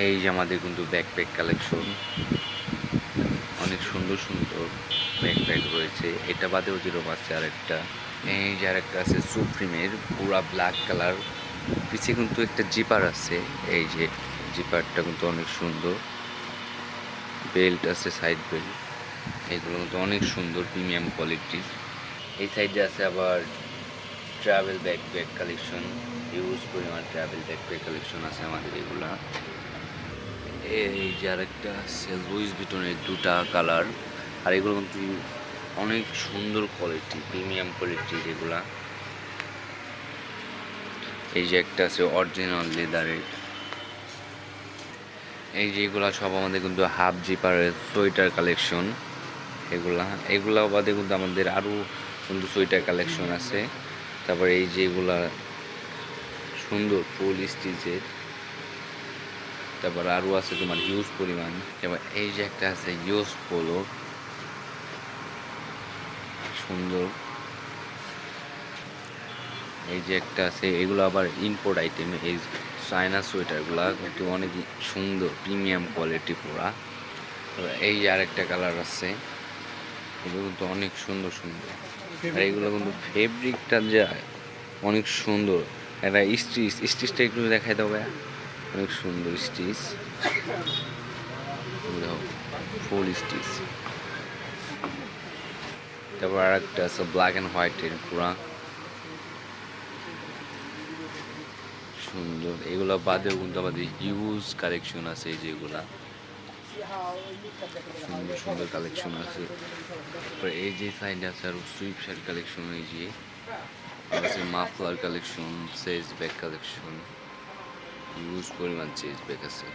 এই যে আমাদের কিন্তু ব্যাকপ্যাক কালেকশন, অনেক সুন্দর সুন্দর ব্যাকপ্যাক রয়েছে। এটা বাদেও যেরকম আছে আরেকটা, এই যে আরেকটা আছে সুপ্রিমের পুরা ব্ল্যাক কালার, পিছিয়ে কিন্তু একটা জিপার আছে। এই যে জিপারটা কিন্তু অনেক সুন্দর, বেল্ট আছে সাইড বেল্ট, এগুলো কিন্তু অনেক সুন্দর প্রিমিয়াম কোয়ালিটির। এই সাইডে আছে আবার ট্রাভেল ব্যাকপ্যাক কালেকশন, ইউজ পরিমাণ ট্রাভেল ব্যাকপ্যাক কালেকশন আছে আমাদের এগুলা। এই যে আরেকটা আছে লুইস ভিটনের দুটা কালার, আর এগুলো কিন্তু অনেক সুন্দর কোয়ালিটি, প্রিমিয়াম কোয়ালিটির এগুলা। এই যে একটা আছে অরিজিনাল লেদারের। এই যে এগুলা সব আমাদের কিন্তু হাফ জিপারের সোয়েটার কালেকশন। এগুলা বাদে কিন্তু আমাদের আরও কিন্তু সোয়েটার কালেকশন আছে। তারপরে এই যে এগুলা সুন্দর ফুল স্টিচের, তারপর আরও আছে তোমার হিউজ পরিমাণ। এবার এই যে একটা আছে ইউজ পোলো, সুন্দর। এই যে একটা আছে, এগুলো আবার ইম্পোর্ট আইটেম। এই চায়না সোয়েটারগুলা কিন্তু অনেক সুন্দর প্রিমিয়াম কোয়ালিটি পুরা। এই যে আরেকটা কালার আছে, এগুলো কিন্তু অনেক সুন্দর সুন্দর। আর এগুলো কিন্তু ফেব্রিকটা যে অনেক সুন্দর, একটা স্টিচটা একটু দেখাই দেবো, অনেক সুন্দর স্টিচ, ফুল স্টিচ। তারপর আর একটা আছে ব্ল্যাক অ্যান্ড হোয়াইটের পুরা সুন্দর। এগুলো বাদেও কিন্তু আমাদের হিউজ কালেকশন আছে, যেগুলা সুন্দর সুন্দর কালেকশন আছে। তারপরে এই যে সাইডে আছে আর সুইপ শার্ট কালেকশন, এই যে আছে মাফলার কালেকশন, চেজ ব্যাগ কালেকশন, হিউজ পরিমাণ চেজ ব্যাগ আছে।